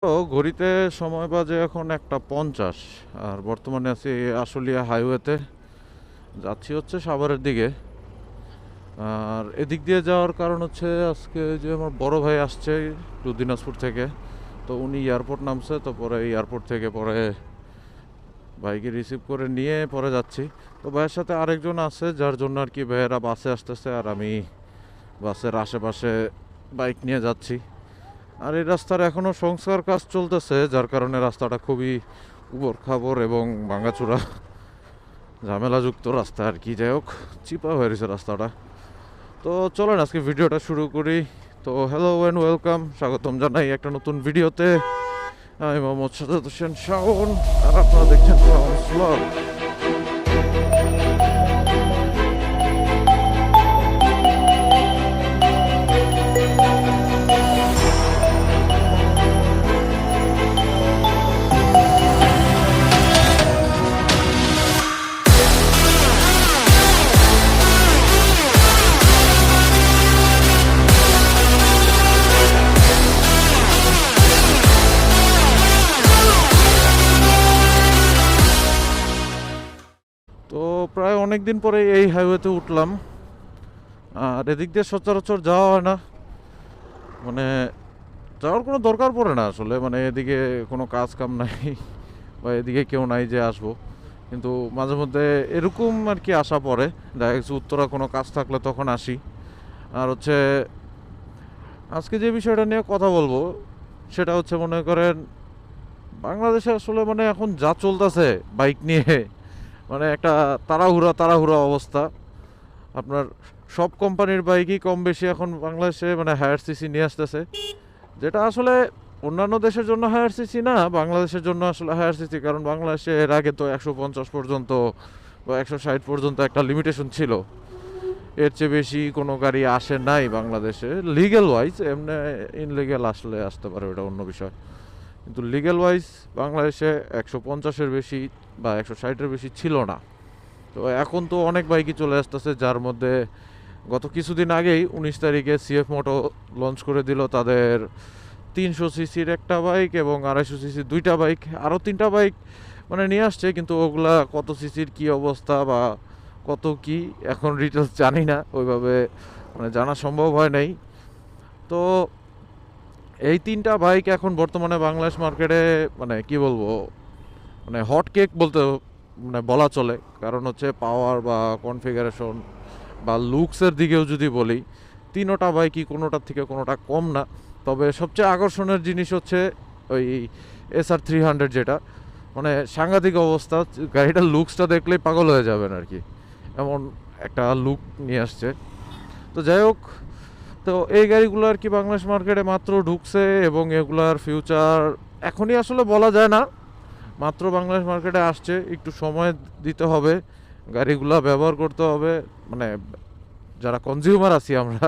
তো ঘড়িতে সময় বাজে এখন 1:50। আর বর্তমানে আছি আশুলিয়া হাইওয়েতে, যাচ্ছি হচ্ছে সাভারের দিকে। আর এদিক দিয়ে যাওয়ার কারণ হচ্ছে আজকে যে আমার বড় ভাই আসছে একটু দিনাজপুর থেকে। তো উনি এয়ারপোর্ট নামছে, তো পরে এয়ারপোর্ট থেকে পরে ভাইকে রিসিভ করে নিয়ে পরে যাচ্ছি। তো ভাইয়ের সাথে আরেকজন আছে, যার জন্য আর কি ভাইয়েরা বাসে আসতেছে আর আমি বাসের আশেপাশে বাইক নিয়ে যাচ্ছি। আর এই রাস্তার এখনও সংস্কার কাজ চলতেছে, যার কারণে রাস্তাটা খুবই উবড় খাবড় এবং ভাঙাচোরা ঝামেলাযুক্ত রাস্তা আর কি। যাই হোক, চিপা হয়ে গেছে রাস্তাটা। তো চলেন আজকে ভিডিওটা শুরু করি। তো হ্যালো অ্যান্ড ওয়েলকাম, স্বাগতম জানাই একটা নতুন ভিডিওতে। আমি মোহাম্মদ সাজাদ হোসেন শাওন, আর আপনারা দেখছেন শাওনস ব্লগ। তো প্রায় অনেক দিন পরে এই হাইওয়েতে উঠলাম। আর এদিক দিয়ে সচরাচর যাওয়া হয় না, মানে যাওয়ার কোনো দরকার পড়ে না আসলে। মানে এদিকে কোনো কাজ কাম নাই বা এদিকে কেউ নাই যে আসবো। কিন্তু মাঝে মধ্যে এরকম আর কি আসা পড়ে, দেখা গেছে উত্তরা কোনো কাজ থাকলে তখন আসি। আর হচ্ছে আজকে যে বিষয়টা নিয়ে কথা বলবো সেটা হচ্ছে, মনে করেন বাংলাদেশে আসলে মানে এখন যা চলতেছে বাইক নিয়ে, মানে একটা তাড়াহুড়া তাড়াহুড়া অবস্থা। আপনার সব কোম্পানির বাইকই কম বেশি এখন বাংলাদেশে মানে হায়ার সিসি নিয়ে আসতেছে, যেটা আসলে অন্যান্য দেশের জন্য হায়ার সিসি না, বাংলাদেশের জন্য আসলে হায়ার সিসি। কারণ বাংলাদেশে এর আগে তো 150 পর্যন্ত বা 160 পর্যন্ত একটা লিমিটেশন ছিল। এর চেয়ে বেশি কোনো গাড়ি আসে নাই বাংলাদেশে লিগ্যাল ওয়াইজ। এমনি ইনলিগ্যাল আসলে আসতে পারে, ওটা অন্য বিষয়। কিন্তু লিগ্যাল ওয়াইজ বাংলাদেশে 150-এর বেশি বা 160-এর বেশি ছিল না। তো এখন তো অনেক বাইকই চলে আসতেছে, যার মধ্যে গত কিছুদিন আগেই 19 তারিখে সিএফ মোটো লঞ্চ করে দিল তাদের 300 সিসির একটা বাইক এবং 250 সিসির দুইটা বাইক। আরও 3টা বাইক মানে নিয়ে আসছে, কিন্তু ওগুলা কত সিসির কী অবস্থা বা কত কি এখন ডিটেলস জানি না, ওইভাবে মানে জানা সম্ভব হয় নাই। তো এই 3টা বাইক এখন বর্তমানে বাংলাদেশ মার্কেটে মানে কি বলবো, মানে হট কেক বলতে মানে বলা চলে। কারণ হচ্ছে পাওয়ার বা কনফিগারেশন বা লুকসের দিকেও যদি বলি, 3টা বাইকই কোনোটার থেকে কোনোটা কম না। তবে সবচেয়ে আকর্ষণের জিনিস হচ্ছে ওই SR 300, যেটা মানে সাংঘাতিক অবস্থা। গাড়িটার লুকসটা দেখলেই পাগল হয়ে যাবেন আর কি, এমন একটা লুক নিয়ে আসছে। তো যাই হোক, তো এই গাড়িগুলো আর কি বাংলাদেশ মার্কেটে মাত্র ঢুকছে এবং এগুলার ফিউচার এখনই আসলে বলা যায় না। মাত্র বাংলাদেশ মার্কেটে আসছে, একটু সময় দিতে হবে, গাড়িগুলো ব্যবহার করতে হবে। মানে যারা কনজিউমার আছি আমরা,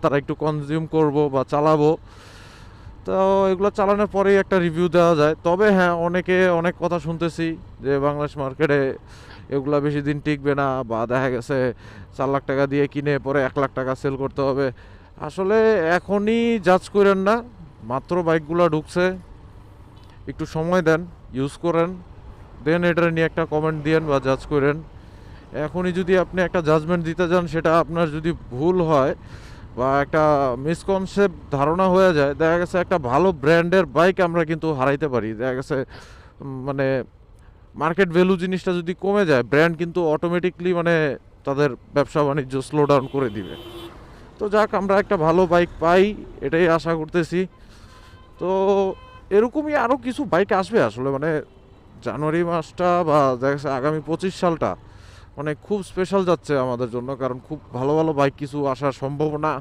তারা একটু কনজিউম করব বা চালাবো। তো এগুলো চালানোর পরেই একটা রিভিউ দেওয়া যায়। তবে হ্যাঁ, অনেকে অনেক কথা শুনতেছি যে বাংলাদেশ মার্কেটে এগুলা বেশি দিন টিকবে না, বা দেখা গেছে 4 লাখ টাকা দিয়ে কিনে পরে 1 লাখ টাকা সেল করতে হবে। আসলে এখনই জাজ করেন না, মাত্র বাইকগুলো ঢুকছে, একটু সময় দেন, ইউজ করেন, দেন এটা নিয়ে একটা কমেন্ট দিয়েন বা জাজ করেন। এখনই যদি আপনি একটা জাজমেন্ট দিতে যান, সেটা আপনার যদি ভুল হয় বা একটা মিসকনসেপ্ট ধারণা হয়ে যায়, দেখা গেছে একটা ভালো ব্র্যান্ডের বাইক আমরা কিন্তু হারাইতে পারি। দেখা গেছে মানে মার্কেট ভ্যালু জিনিসটা যদি কমে যায়, ব্র্যান্ড কিন্তু অটোমেটিকলি মানে তাদের ব্যবসা বাণিজ্য স্লো ডাউন করে দিবে। তো যাক, আমরা একটা ভালো বাইক পাই, এটাই আশা করতেছি। তো এরকমই আরও কিছু বাইক আসবে আসলে। মানে জানুয়ারি মাসটা বা দেখা গেছে আগামী 25 সালটা মানে খুব স্পেশাল যাচ্ছে আমাদের জন্য, কারণ খুব ভালো ভালো বাইক কিছু আসার সম্ভাবনা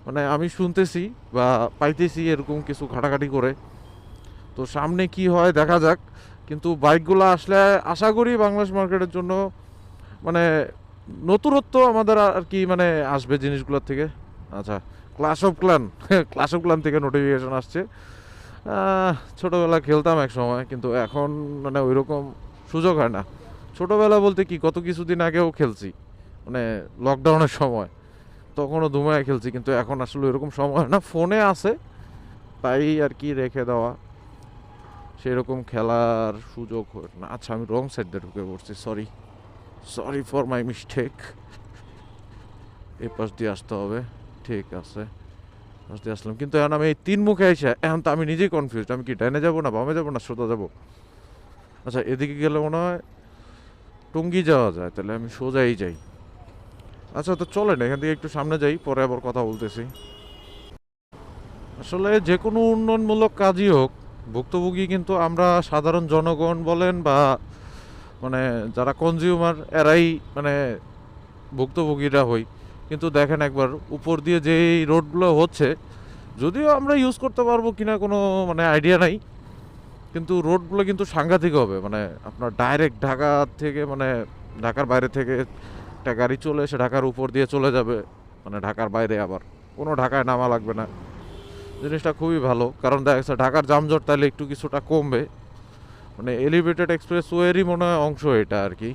মানে আমি শুনতেছি বা পাইতেছি এরকম কিছু ঘাটাঘাটি করে। তো সামনে কি হয় দেখা যাক। কিন্তু বাইকগুলো আসলে আশা করি বাংলাদেশ মার্কেটের জন্য মানে নতুনত্ব আমাদের আর কি মানে আসবে জিনিসগুলোর থেকে। আচ্ছা, Clash of Clan Clash of Clan থেকে নোটিফিকেশন আসছে। ছোটোবেলা খেলতাম এক সময়, কিন্তু এখন মানে ওই রকম সুযোগ হয় না। ছোটোবেলা বলতে কি, গত কিছুদিন আগেও খেলছি, মানে লকডাউনের সময়, তখনও ধুমায় খেলছি। কিন্তু এখন আসলে এরকম সময় হয় না, ফোনে আছে তাই আর কি রেখে দেওয়া। সেরকম খেলার সুযোগ না। আচ্ছা, আমি রং সাইড দিয়ে ঢুকে পড়ছি, sorry sorry for my mistake. এই পাশ দিয়ে আসতে হবে, ঠিক আছে, পাশ দিয়ে আসলাম। কিন্তু এখন আমি এই তিন মুখে এসে এখন তো আমি নিজেই কনফিউজ, আমি কি ডাইনে যাবো না বামে যাবো না সোজা যাবো। আচ্ছা, এদিকে গেলে মনে হয় টঙ্গী যাওয়া যায়, তাহলে আমি সোজাই যাই। আচ্ছা, তো চলেন এখান থেকে একটু সামনে যাই, পরে আবার কথা বলতেছি। আসলে যে কোনো উন্নয়নমূলক কাজই হোক, ভুক্তভোগী কিন্তু আমরা সাধারণ জনগণ বলেন বা মানে যারা কনজিউমার এরাই মানে ভুক্তভোগীরা হই। কিন্তু দেখেন একবার উপর দিয়ে যে রোডগুলো হচ্ছে, যদিও আমরা ইউজ করতে পারবো কিনা কোনো মানে আইডিয়া নাই, কিন্তু রোডগুলো কিন্তু সাংঘাতিক হবে। মানে আপনার ডাইরেক্ট ঢাকা থেকে মানে ঢাকার বাইরে থেকে একটা গাড়ি চলে এসে ঢাকার উপর দিয়ে চলে যাবে, মানে ঢাকার বাইরে আবার কোনো ঢাকায় নামা লাগবে না। জিনিসটা খুবই ভালো, কারণ দেখা যাচ্ছে ঢাকার যানজট তাহলে একটু কিছুটা কমবে। মানে এলিভেটেড এক্সপ্রেসওয়েরই মনে হয় অংশ এটা আর কি।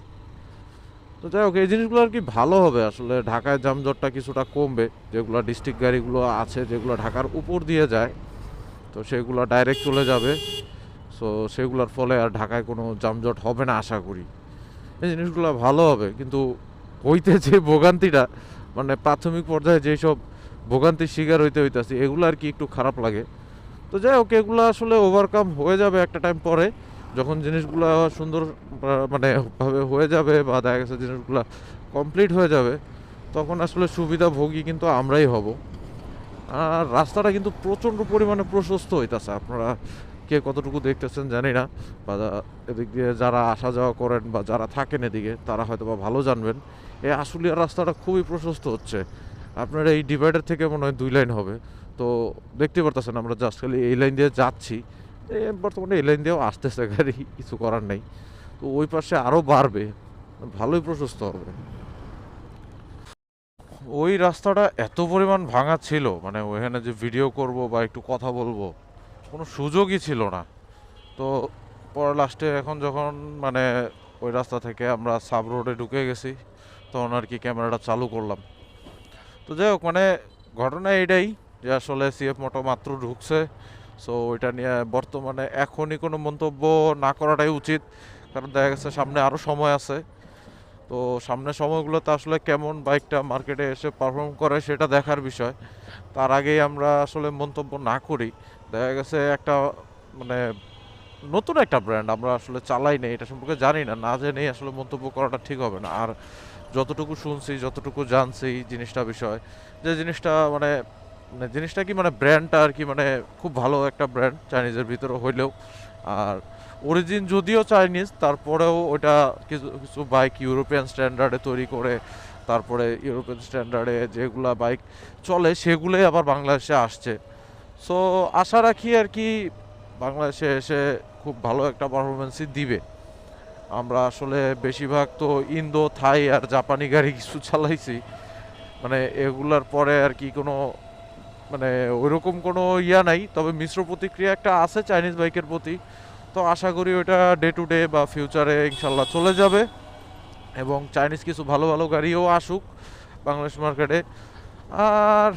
তো যাই হোক, এই জিনিসগুলো আর কি ভালো হবে, আসলে ঢাকায় যানজটটা কিছুটা কমবে। যেগুলো ডিস্ট্রিক্ট গাড়িগুলো আছে যেগুলো ঢাকার উপর দিয়ে যায়, তো সেগুলো ডাইরেক্ট চলে যাবে। সো সেগুলোর ফলে আর ঢাকায় কোনো যানজট হবে না আশা করি। এই জিনিসগুলো ভালো হবে, কিন্তু হইতে যে ভোগান্তিটা মানে প্রাথমিক পর্যায়ে যেসব ভোগান্তির শিকার হইতেছে এগুলো আর কি একটু খারাপ লাগে। তো যাই হোক, এগুলো আসলে ওভারকাম হয়ে যাবে একটা টাইম পরে, যখন জিনিসগুলো সুন্দর মানে ভাবে হয়ে যাবে বা দেখা গেছে জিনিসগুলো কমপ্লিট হয়ে যাবে, তখন আসলে সুবিধাভোগী কিন্তু আমরাই হব। আর রাস্তাটা কিন্তু প্রচণ্ড পরিমাণে প্রশস্ত হইতাছে, আপনারা কে কতটুকু দেখতেছেন জানি না, বা এদিক দিয়ে যারা আসা যাওয়া করেন বা যারা থাকেন এদিকে তারা হয়তো বা ভালো জানবেন। এই আশুলিয়ার রাস্তাটা খুবই প্রশস্ত হচ্ছে, আপনার এই ডিভাইডার থেকে মনে হয় 2 লাইন হবে। তো দেখতে পারতেছেন আমরা জাস্ট খালি এই লাইন দিয়ে যাচ্ছি, বর্তমানে এই লাইন দিয়েও আসতেছে গাড়ি, কিছু করার নেই। তো ওই পাশে আরও বাড়বে, ভালোই প্রশস্ত হবে। ওই রাস্তাটা এত পরিমাণ ভাঙা ছিল, মানে ওইখানে যে ভিডিও করব বা একটু কথা বলবো কোনো সুযোগই ছিল না। তো পরে লাস্টে এখন যখন মানে ওই রাস্তা থেকে আমরা সাব রোডে ঢুকে গেছি, তখন আর কি ক্যামেরাটা চালু করলাম। তো যাই হোক, মানে ঘটনা এটাই যে আসলে সিএফ মোটো মাত্র ঢুকছে। সো ওইটা নিয়ে বর্তমানে এখনই কোনো মন্তব্য না করাটাই উচিত, কারণ দেখা গেছে সামনে আরও সময় আছে। তো সামনের সময়গুলোতে আসলে কেমন বাইকটা মার্কেটে এসে পারফর্ম করে সেটা দেখার বিষয়। তার আগেই আমরা আসলে মন্তব্য না করি। দেখা গেছে একটা মানে নতুন একটা ব্র্যান্ড আমরা আসলে চালাই নেই, এটা সম্পর্কে জানি না, না জেনেই আসলে মন্তব্য করাটা ঠিক হবে না। আর যতটুকু শুনছি যতটুকু জানছি জিনিসটা বিষয়, যে জিনিসটা মানে মানে জিনিসটা কি মানে ব্র্যান্ডটা আর কি মানে খুব ভালো একটা ব্র্যান্ড চাইনিজের ভিতরে হইলেও। আর অরিজিন যদিও চাইনিজ, তারপরেও ওটা কিছু কিছু বাইক ইউরোপিয়ান স্ট্যান্ডার্ডে তৈরি করে, তারপরে ইউরোপিয়ান স্ট্যান্ডার্ডে যেগুলা বাইক চলে সেগুলোই আবার বাংলাদেশে আসছে। সো আশা রাখি আর কি বাংলাদেশে এসে খুব ভালো একটা পারফরমেন্সই দিবে। আমরা আসলে বেশিরভাগ তো ইন্দো থাই আর জাপানি গাড়ি কিছু চালাইছি, মানে এগুলার পরে আর কি কোনো মানে ওইরকম কোনো ইয়া নাই, তবে মিশ্র প্রতিক্রিয়া একটা আছে চাইনিজ বাইকের প্রতি। তো আশা করি ওইটা ডে টু ডে বা ফিউচারে ইনশাল্লাহ চলে যাবে, এবং চাইনিজ কিছু ভালো ভালো গাড়িও আসুক বাংলাদেশ মার্কেটে। আর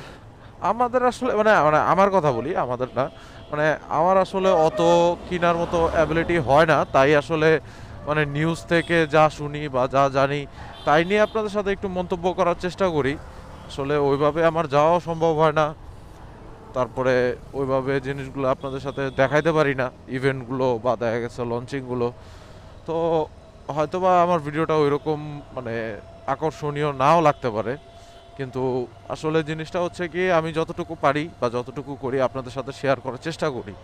আমাদের আসলে মানে মানে আমার কথা বলি, আমাদের না, মানে আমার আসলে অত কেনার মতো অ্যাবিলিটি হয় না, তাই আসলে মানে নিউজ থেকে যা শুনি বা যা জানি তাই নিয়ে আপনাদের সাথে একটু মন্তব্য করার চেষ্টা করি। আসলে ওইভাবে আমার যাওয়াও সম্ভব হয় না, তারপরে ওইভাবে জিনিসগুলো আপনাদের সাথে দেখাইতে পারি না, ইভেন্টগুলো বা দেখা গেছে লঞ্চিংগুলো। তো হয়তোবা আমার ভিডিওটা ওইরকম মানে আকর্ষণীয় নাও লাগতে পারে, কিন্তু আসলে জিনিসটা হচ্ছে কি আমি যতটুকু পারি বা যতটুকু করি আপনাদের সাথে শেয়ার করার চেষ্টা করি।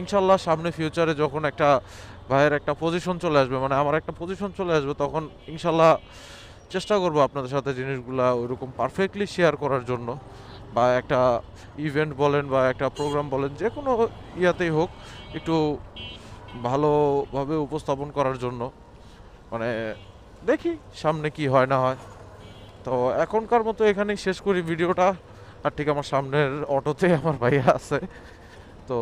ইনশাল্লাহ সামনে ফিউচারে যখন একটা ভাইয়ের একটা পজিশন চলে আসবে, মানে আমার একটা পজিশন চলে আসবে, তখন ইনশাল্লাহ চেষ্টা করব আপনাদের সাথে জিনিসগুলা ওইরকম পারফেক্টলি শেয়ার করার জন্য, বা একটা ইভেন্ট বলেন বা একটা প্রোগ্রাম বলেন যে কোনো ইয়াতেই হোক একটু ভালোভাবে উপস্থাপন করার জন্য। মানে দেখি সামনে কি হয় না হয়। তো এখনকার মতো এখানেই শেষ করি ভিডিওটা। আর ঠিক আমার সামনের অটোতে আমার ভাইয়া আছে, তো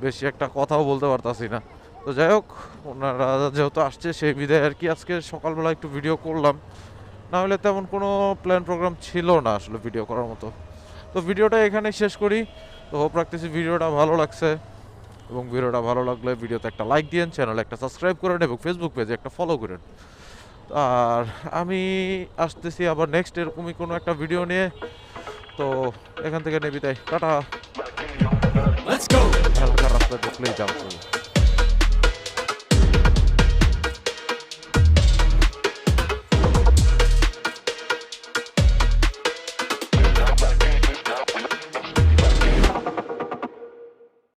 বেশি একটা কথাও বলতে পারতাছি না। তো যাই হোক, ওনারা যেহেতু আসছে সেই বিধায় আর কি আজকে সকালবেলা একটু ভিডিও করলাম, না হলে তেমন কোনো প্ল্যান প্রোগ্রাম ছিল না আসলে ভিডিও করার মতো। তো ভিডিওটা এখানেই শেষ করি। তো হোপ রাখতেছি ভিডিওটা ভালো লাগছে। এবং ভিডিওটা ভালো লাগলে ভিডিওতে একটা লাইক দিয়েন, চ্যানেলে একটা সাবস্ক্রাইব করেন এবং ফেসবুক পেজে একটা ফলো করেন। আর আমি আসতেছি আবার নেক্সট এরকমই কোনো একটা ভিডিও নিয়ে। তো এখান থেকে নেবি তাই টাটা। এলাকার রাস্তা দেখলেই জাম করবে।